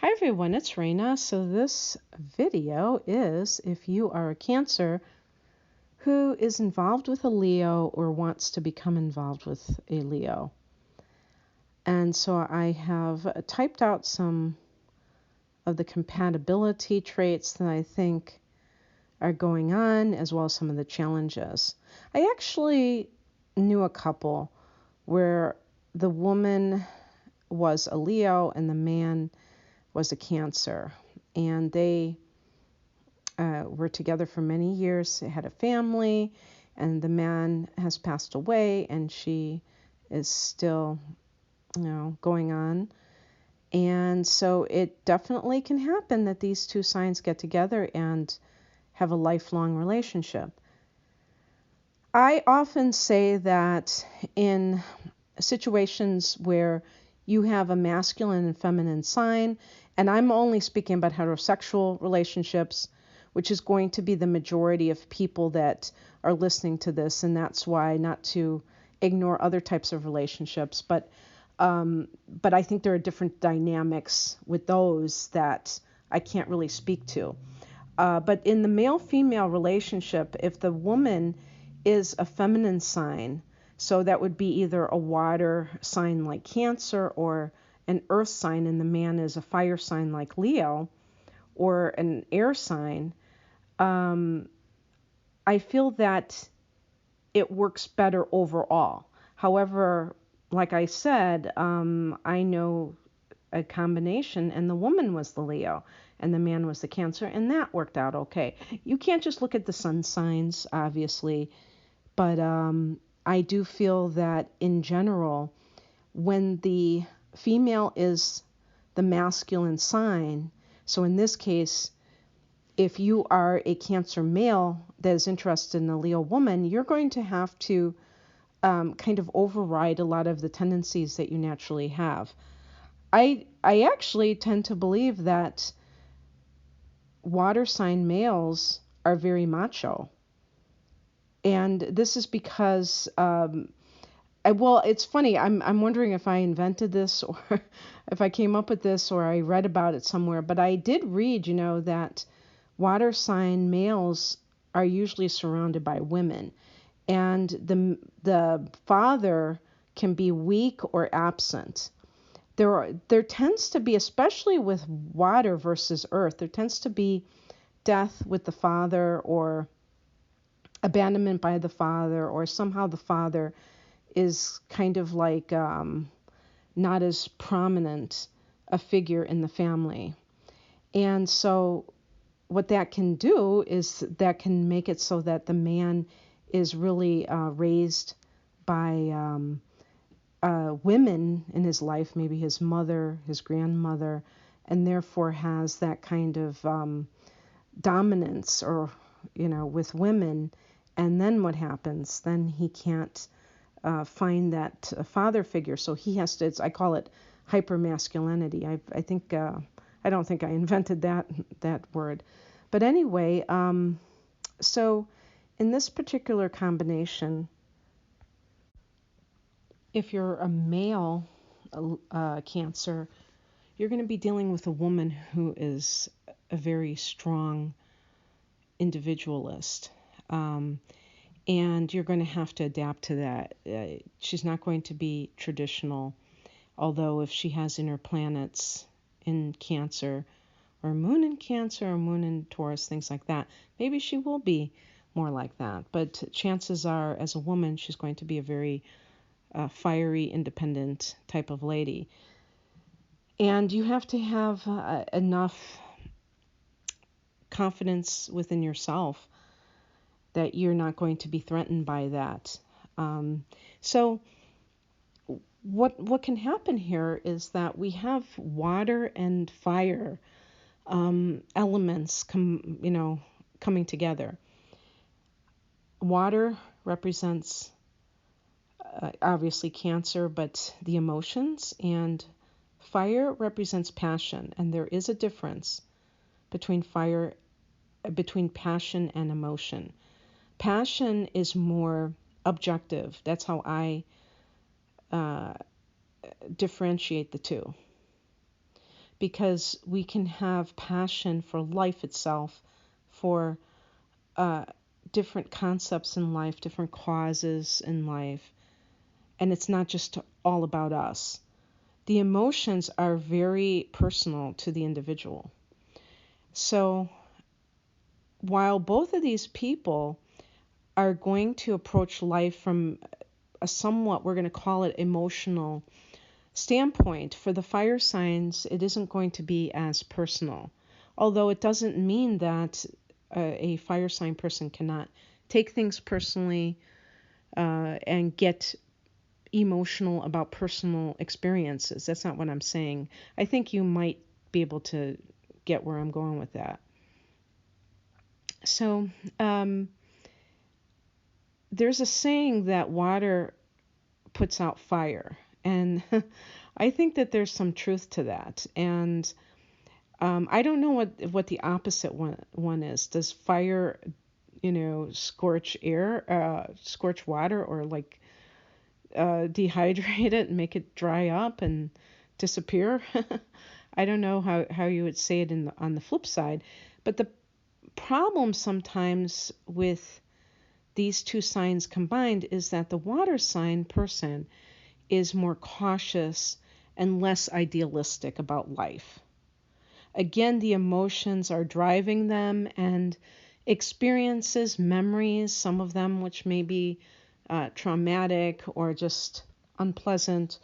Hi everyone, it's Raina. So this video is if you are a Cancer who is involved with a Leo or wants to become involved with a Leo. And so I have typed out some of the compatibility traits that I think are going on, as well as some of the challenges. I actually knew a couple where the woman was a Leo and the man was a Cancer, and they were together for many years. They had a family, and the man has passed away, and she is still, going on. And so it definitely can happen that these two signs get together and have a lifelong relationship. I often say that in situations where you have a masculine and feminine sign, and I'm only speaking about heterosexual relationships, which is going to be the majority of people that are listening to this, and that's why not to ignore other types of relationships. But I think there are different dynamics with those that I can't really speak to. But in the male-female relationship, if the woman is a feminine sign, so that would be either a water sign like Cancer or an earth sign, and the man is a fire sign like Leo, or an air sign, I feel that it works better overall. However, like I said, I know a combination, and the woman was the Leo and the man was the Cancer, and that worked out okay. You can't just look at the sun signs, obviously, but I do feel that in general, when the female is the masculine sign, so in this case, if you are a Cancer male that is interested in a Leo woman, you're going to have to kind of override a lot of the tendencies that you naturally have. I actually tend to believe that water sign males are very macho. And this is because, well, it's funny. I'm wondering if I invented this or if I came up with this or I read about it somewhere. But I did read, that water sign males are usually surrounded by women, and the father can be weak or absent. There tends to be, especially with water versus earth, there tends to be death with the father, or abandonment by the father, or somehow the father is kind of like not as prominent a figure in the family. And so what that can do is that can make it so that the man is really raised by women in his life, maybe his mother, his grandmother, and therefore has that kind of dominance or, with women. And then what happens? Then he can't find that father figure. So he has to, I call it hypermasculinity. I think, I don't think I invented that word. But anyway, so in this particular combination, if you're a male Cancer, you're going to be dealing with a woman who is a very strong individualist. And you're going to have to adapt to that. She's not going to be traditional, although if she has inner planets in Cancer, or moon in Cancer, or moon in Taurus, things like that, maybe she will be more like that. But chances are, as a woman, she's going to be a very fiery, independent type of lady. And you have to have enough confidence within yourself that you're not going to be threatened by that. So what can happen here is that we have water and fire elements coming together. Water represents obviously Cancer, but the emotions, and fire represents passion. And there is a difference between passion and emotion. Passion is more objective. That's how I differentiate the two. because we can have passion for life itself, for different concepts in life, different causes in life, and it's not just all about us. The emotions are very personal to the individual. So while both of these people are going to approach life from a somewhat, we're going to call it emotional standpoint, for the fire signs, it isn't going to be as personal. Although it doesn't mean that a fire sign person cannot take things personally and get emotional about personal experiences. That's not what I'm saying. I think you might be able to get where I'm going with that. So there's a saying that water puts out fire, and I think that there's some truth to that. And I don't know what the opposite one is. Does fire, scorch air, scorch water, or like dehydrate it and make it dry up and disappear? I don't know how you would say it on the flip side. But the problem sometimes with these two signs combined is that the water sign person is more cautious and less idealistic about life. Again, the emotions are driving them, and experiences, memories, some of them which may be traumatic or just unpleasant,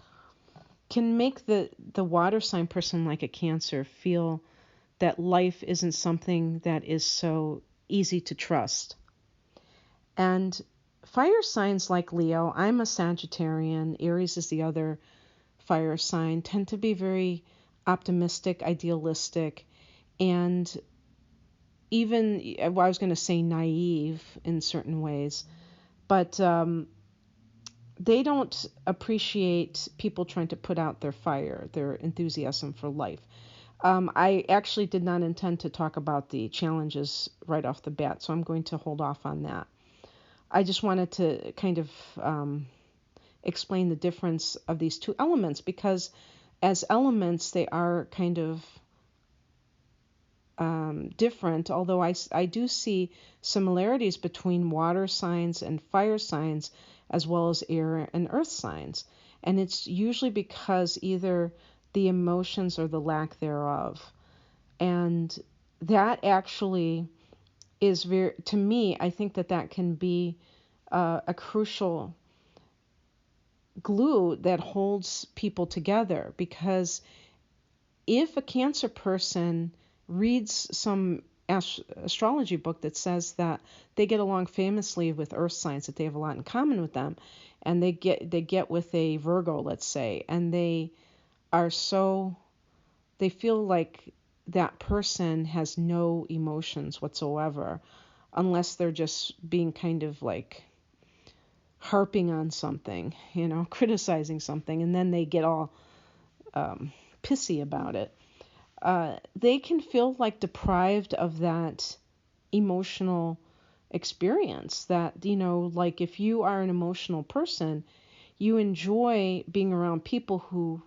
can make the water sign person, like a Cancer, feel that life isn't something that is so easy to trust. And fire signs like Leo, I'm a Sagittarian, Aries is the other fire sign, tend to be very optimistic, idealistic, and even, well, I was going to say naive in certain ways, but they don't appreciate people trying to put out their fire, their enthusiasm for life. I actually did not intend to talk about the challenges right off the bat, so I'm going to hold off on that. I just wanted to kind of explain the difference of these two elements, because as elements, they are kind of different, although I do see similarities between water signs and fire signs, as well as air and earth signs. And it's usually because either the emotions or the lack thereof. And that actually is very, to me, I think that can be a crucial glue that holds people together, because if a Cancer person reads some astrology book that says that they get along famously with earth signs, that they have a lot in common with them, and they get with a Virgo, let's say, and they feel like that person has no emotions whatsoever, unless they're just being kind of like harping on something, criticizing something, and then they get all pissy about it. They can feel like deprived of that emotional experience. That, like if you are an emotional person, you enjoy being around people who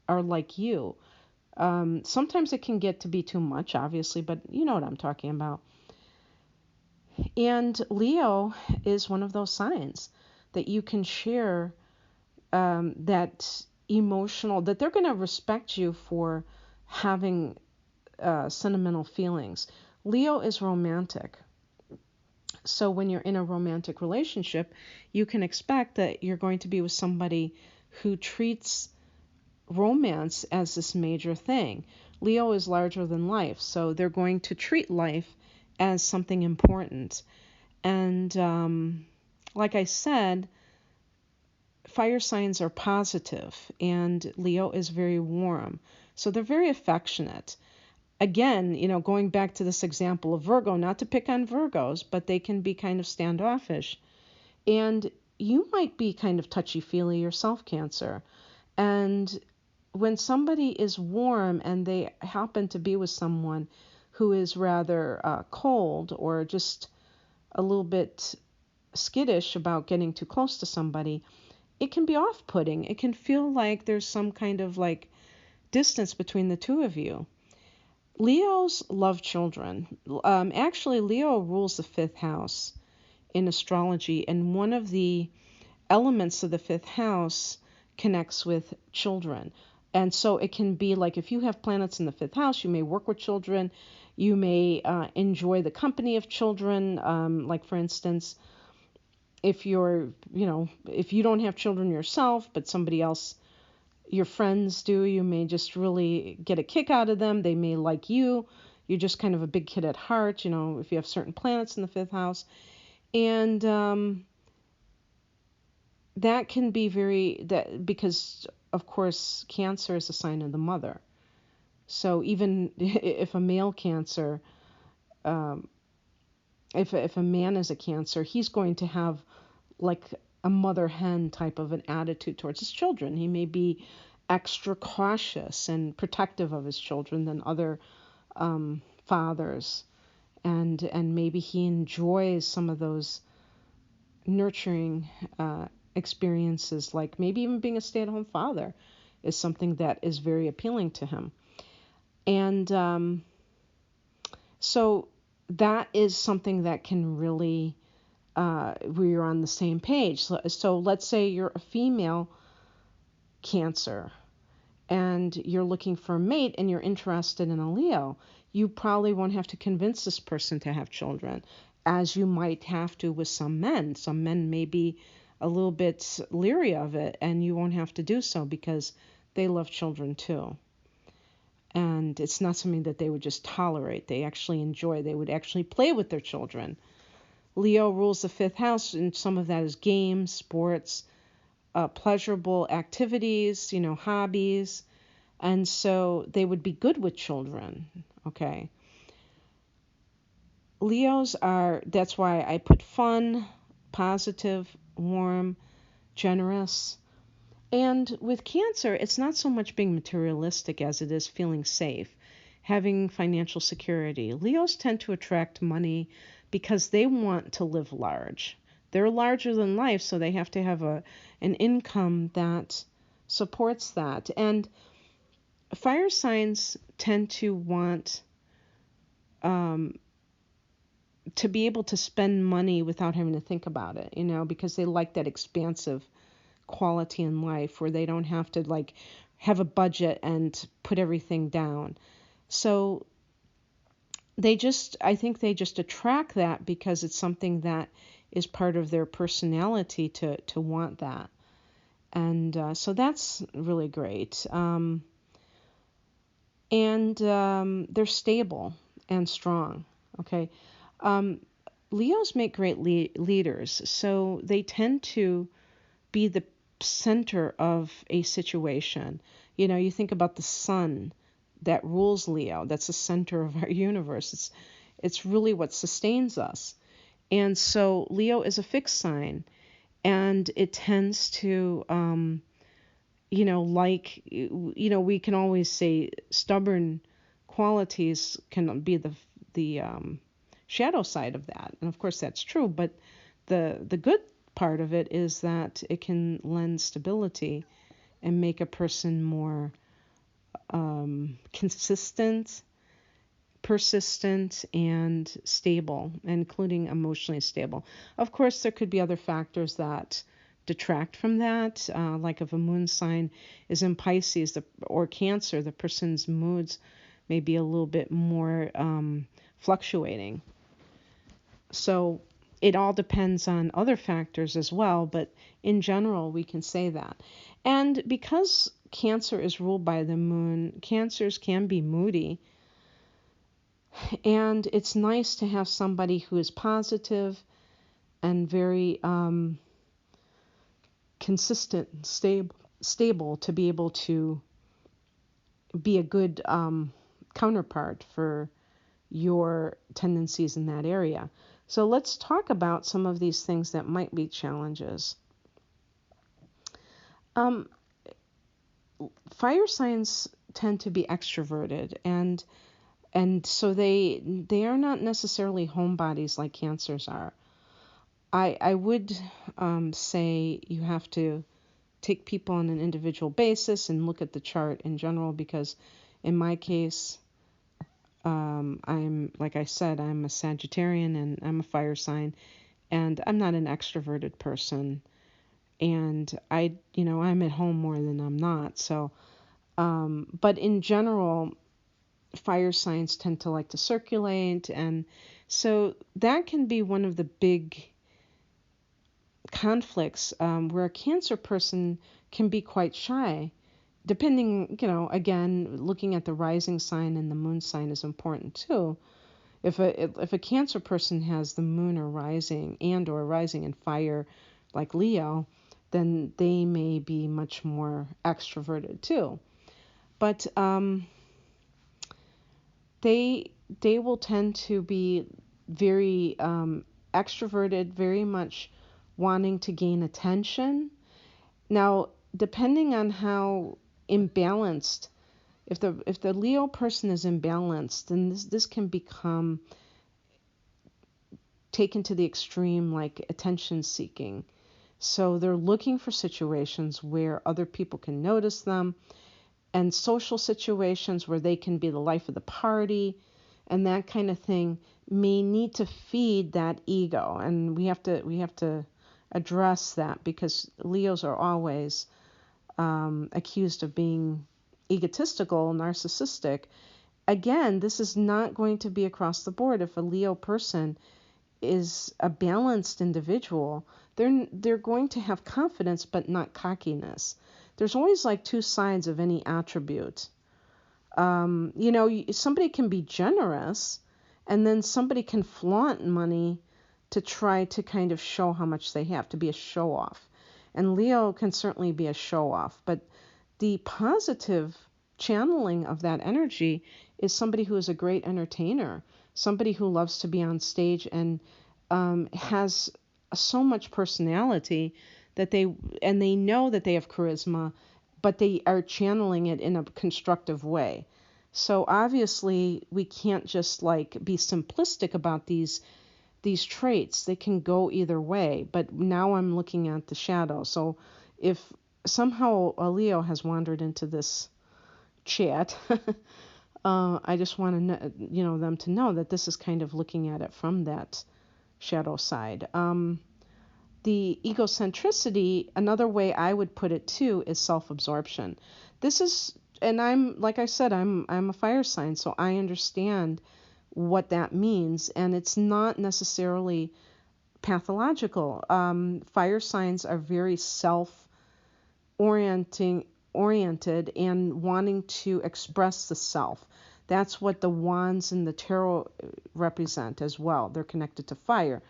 are like you. Sometimes it can get to be too much, obviously, but you know what I'm talking about. And Leo is one of those signs that you can share that emotional, that they're going to respect you for having sentimental feelings. Leo is romantic. So when you're in a romantic relationship, you can expect that you're going to be with somebody who treats romance as this major thing. Leo is larger than life, so they're going to treat life as something important. And like I said, fire signs are positive, and Leo is very warm. So they're very affectionate. Again, going back to this example of Virgo, not to pick on Virgos, but they can be kind of standoffish. And you might be kind of touchy-feely yourself, Cancer. And when somebody is warm and they happen to be with someone who is rather cold, or just a little bit skittish about getting too close to somebody, it can be off-putting. It can feel like there's some kind of like distance between the two of you. Leos love children. Actually, Leo rules the fifth house in astrology, and one of the elements of the fifth house connects with children. And so it can be like if you have planets in the fifth house, you may work with children, you may enjoy the company of children. Like for instance, if if you don't have children yourself, but somebody else, your friends do, you may just really get a kick out of them. They may like you. You're just kind of a big kid at heart, if you have certain planets in the fifth house. And that can be because of course Cancer is a sign of the mother. So even if a male Cancer, if a man is a Cancer, he's going to have like a mother hen type of an attitude towards his children. He may be extra cautious and protective of his children than other fathers, and maybe he enjoys some of those nurturing experiences, like maybe even being a stay-at-home father is something that is very appealing to him. And so that is something that can really, we're on the same page. So let's say you're a female Cancer and you're looking for a mate and you're interested in a Leo. You probably won't have to convince this person to have children, as you might have to with some men. Some men may be a little bit leery of it, and you won't have to do so because they love children too. And it's not something that they would just tolerate. They actually enjoy. They would actually play with their children. Leo rules the fifth house, and some of that is games, sports, pleasurable activities, hobbies. And so they would be good with children, okay? Leos that's why I put fun, positive, warm, generous. And with Cancer, it's not so much being materialistic as it is feeling safe, having financial security. Leos tend to attract money because they want to live large. They're larger than life, so they have to have an income that supports that. And fire signs tend to want to be able to spend money without having to think about it, because they like that expansive quality in life where they don't have to have a budget and put everything down. So I think they just attract that because it's something that is part of their personality to want that. And so that's really great. And they're stable and strong. Okay. Leos make great leaders, so they tend to be the center of a situation. You think about the sun that rules Leo. That's the center of our universe. It's really what sustains us. And so Leo is a fixed sign, and it tends to, we can always say stubborn qualities can be the shadow side of that. And of course that's true, but the good part of it is that it can lend stability and make a person more consistent, persistent, and stable, including emotionally stable. Of course, there could be other factors that detract from that, like if a moon sign is in Pisces or Cancer, the person's moods may be a little bit more fluctuating. So it all depends on other factors as well, but in general, we can say that. And because Cancer is ruled by the moon, Cancers can be moody. And it's nice to have somebody who is positive and very consistent, stable to be able to be a good counterpart for your tendencies in that area. So let's talk about some of these things that might be challenges. Fire signs tend to be extroverted, and so they are not necessarily homebodies like Cancers are. I would say you have to take people on an individual basis and look at the chart in general, because in my case, I'm, like I said, I'm a Sagittarian and I'm a fire sign, and I'm not an extroverted person. And I'm at home more than I'm not. So, but in general, fire signs tend to like to circulate. And so that can be one of the big conflicts, where a Cancer person can be quite shy. Depending, again, looking at the rising sign and the moon sign is important too. If a Cancer person has the moon or rising in fire, like Leo, then they may be much more extroverted too. But they will tend to be very extroverted, very much wanting to gain attention. Now, depending on how imbalanced, if the Leo person is imbalanced, then this can become taken to the extreme, like attention seeking. So they're looking for situations where other people can notice them, and social situations where they can be the life of the party, and that kind of thing may need to feed that ego. And we have to address that, because Leos are always accused of being egotistical, narcissistic. Again, this is not going to be across the board. If a Leo person is a balanced individual, they're going to have confidence but not cockiness. There's always like two sides of any attribute. Somebody can be generous, and then somebody can flaunt money to try to kind of show how much they have, to be a show off. And Leo can certainly be a show off, but the positive channeling of that energy is somebody who is a great entertainer, somebody who loves to be on stage and has so much personality that they know that they have charisma, but they are channeling it in a constructive way. So obviously we can't just like be simplistic about these traits. They can go either way, but now I'm looking at the shadow. So if somehow a Leo has wandered into this chat, I just want to them to know that this is kind of looking at it from that shadow side. The egocentricity, another way I would put it too, is self-absorption. This is, and I'm, like I said, I'm a fire sign, so I understand what that means, and it's not necessarily pathological. Fire signs are very oriented and wanting to express the self. That's what the wands and the tarot represent as well. They're connected to fire.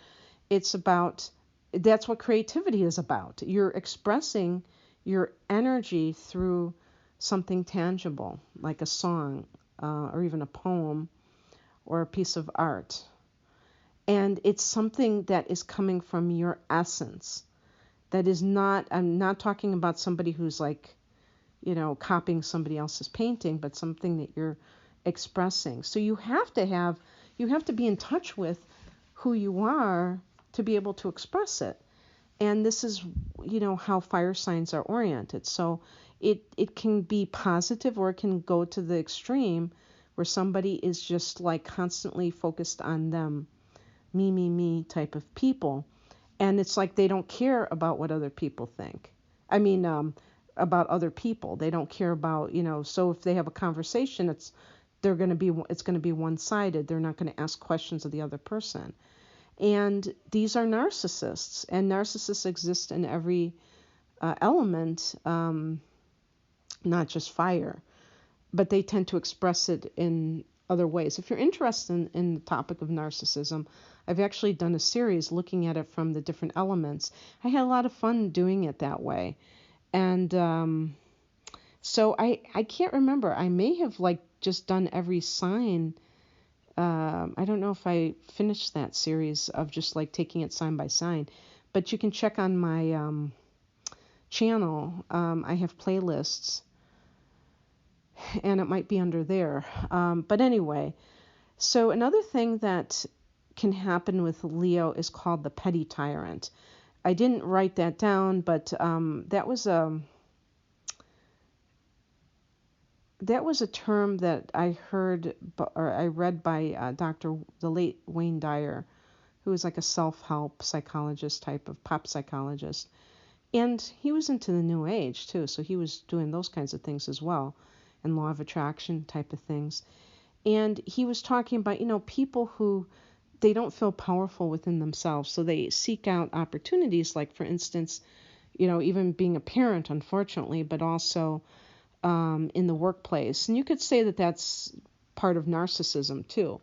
That's what creativity is about. You're expressing your energy through something tangible, like a song, or even a poem, or a piece of art. And it's something that is coming from your essence. That is not, I'm not talking about somebody who's like, copying somebody else's painting, but something that you're expressing. So you have to be in touch with who you are to be able to express it. And this is, how fire signs are oriented. So it can be positive, or it can go to the extreme where somebody is just like constantly focused on them, me type of people. And it's like they don't care about what other people think. I mean, about other people. They don't care about, so if they have a conversation, it's going to be one-sided. They're not going to ask questions of the other person. And these are narcissists, and narcissists exist in every element, not just fire, but they tend to express it in other ways. If you're interested in the topic of narcissism, I've actually done a series looking at it from the different elements. I had a lot of fun doing it that way. And so I can't remember. I may have like just done every sign. I don't know if I finished that series of just like taking it sign by sign, but you can check on my channel. I have playlists, and it might be under there. But anyway, so another thing that can happen with Leo is called the petty tyrant. I didn't write that down, but that was a term that I heard or I read by the late Wayne Dyer, who was like a self-help psychologist type of pop psychologist. And he was into the New Age too, so he was doing those kinds of things as well, and law of attraction type of things. And he was talking about, people who they don't feel powerful within themselves, so they seek out opportunities, like for instance, even being a parent, unfortunately, but also in the workplace. And you could say that that's part of narcissism too,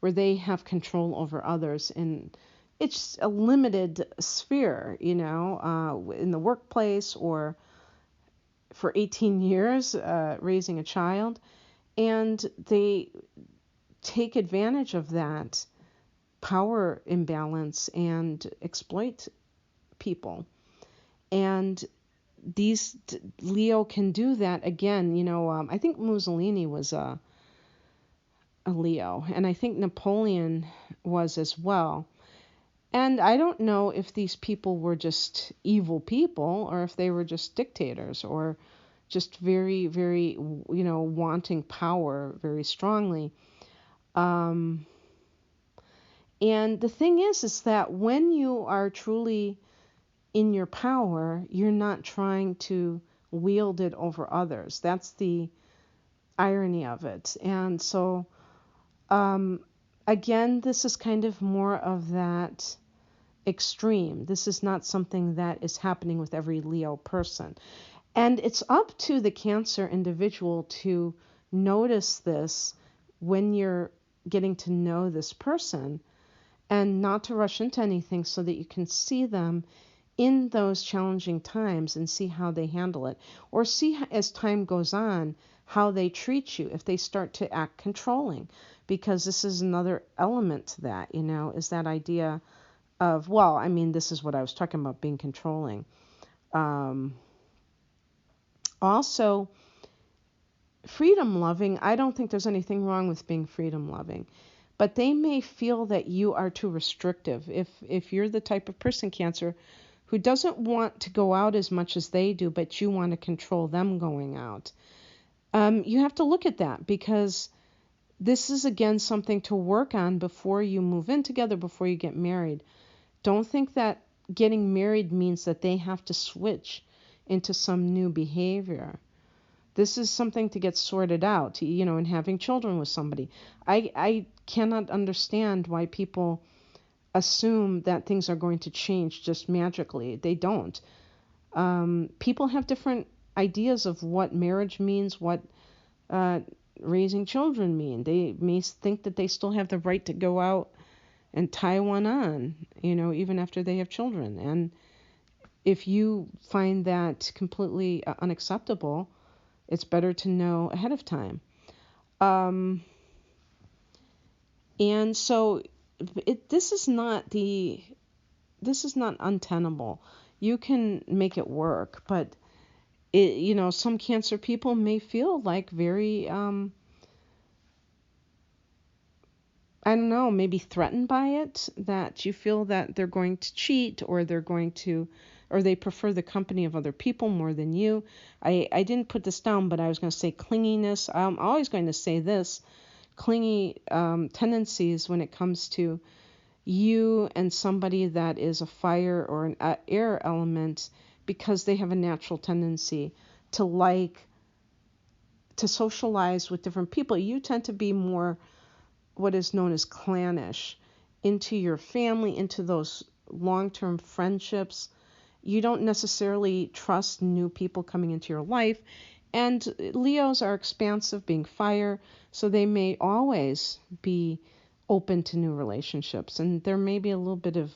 where they have control over others, and it's a limited sphere, in the workplace or for 18 years raising a child, and they take advantage of that power imbalance and exploit people. And these Leo can do that again. I think Mussolini was a Leo, and I think Napoleon was as well. And I don't know if these people were just evil people or if they were just dictators or just very, very, wanting power very strongly. And the thing is that when you are truly in your power, you're not trying to wield it over others. That's the irony of it. And so, again, this is kind of more of that extreme. This is not something that is happening with every Leo person. And it's up to the Cancer individual to notice this when you're getting to know this person, and not to rush into anything, so that you can see them in those challenging times and see how they handle it, or see as time goes on how they treat you if they start to act controlling, because this is another element to that, is that idea of, this is what I was talking about, being controlling. Also, freedom loving, I don't think there's anything wrong with being freedom loving, but they may feel that you are too restrictive. If you're the type of person, Cancer, who doesn't want to go out as much as they do, but you want to control them going out, you have to look at that, because this is, again, something to work on before you move in together, before you get married. Don't think that getting married means that they have to switch into some new behavior. This is something to get sorted out, and having children with somebody. I cannot understand why people assume that things are going to change just magically. They don't. People have different ideas of what marriage means, what raising children mean. They may think that they still have the right to go out and tie one on, even after they have children. And if you find that completely unacceptable, it's better to know ahead of time. And so this is not untenable. You can make it work, but some Cancer people may feel like very, I don't know, maybe threatened by it, that you feel that they're going to cheat, or they prefer the company of other people more than you. I didn't put this down, but I was going to say clinginess. I'm always going to say this, clingy tendencies when it comes to you and somebody that is a fire or an air element, because they have a natural tendency to socialize with different people. You tend to be more what is known as clannish into your family, into those long-term friendships. You don't necessarily trust new people coming into your life. And Leos are expansive, being fire, so they may always be open to new relationships. And there may be a little bit of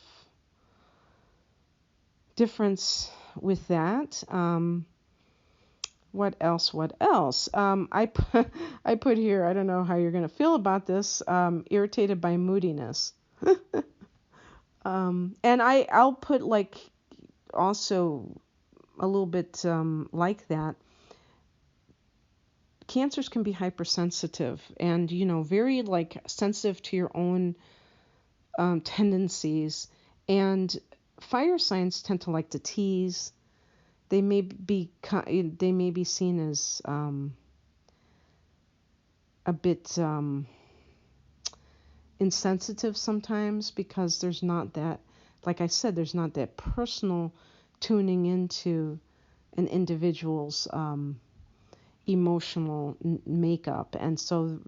difference with that. What else? I put here, I don't know how you're going to feel about this, irritated by moodiness. And I'll put also a little bit like that. Cancers can be hypersensitive and, very sensitive to your own tendencies. And fire signs tend to like to tease. They may be seen as a bit insensitive sometimes, because there's not that, like I said, there's not that personal tuning into an individual's emotional makeup. And so,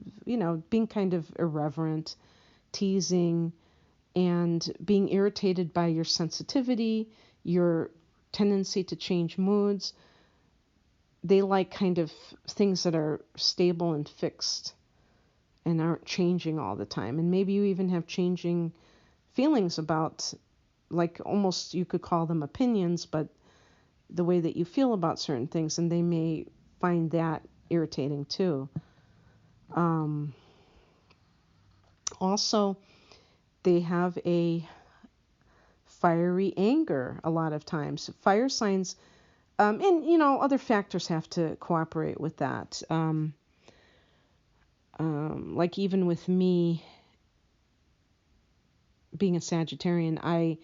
being kind of irreverent, teasing, and being irritated by your sensitivity, your tendency to change moods. They like kind of things that are stable and fixed and aren't changing all the time. And maybe you even have changing feelings about, like, almost you could call them opinions, but the way that you feel about certain things, and they may find that irritating too. Also, they have a fiery anger a lot of times. Fire signs, and other factors have to cooperate with that. Like even with me being a Sagittarian, I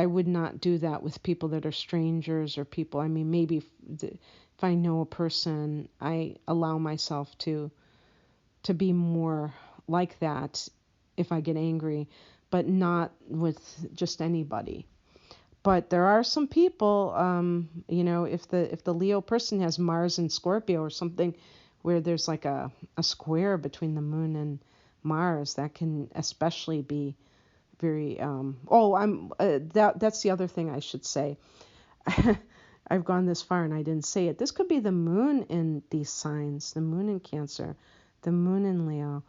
would not do that with people that are strangers or people. I mean, maybe if I know a person, I allow myself to be more like that if I get angry, but not with just anybody. But there are some people, if the Leo person has Mars and Scorpio or something, where there's like a square between the moon and Mars, that can especially be very. That's the other thing I should say. I've gone this far and I didn't say it. This could be the moon in these signs, the moon in Cancer, the moon in Leo.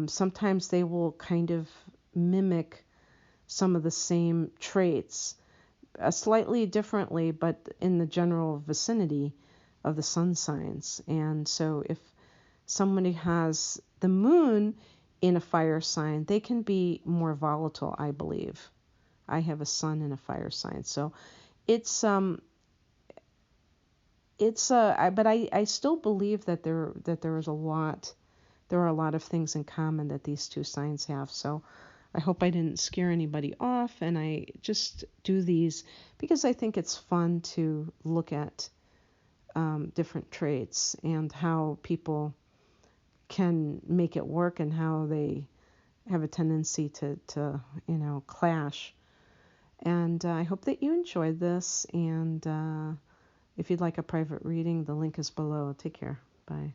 Sometimes they will kind of mimic some of the same traits, slightly differently, but in the general vicinity of the sun signs. And so if somebody has the moon in a fire sign, they can be more volatile, I believe. I have a sun in a fire sign, so it's but I still believe that there are a lot of things in common that these two signs have. So I hope I didn't scare anybody off, and I just do these because I think it's fun to look at different traits and how people can make it work and how they have a tendency to clash. And I hope that you enjoyed this, and if you'd like a private reading, the link is below. Take care. Bye.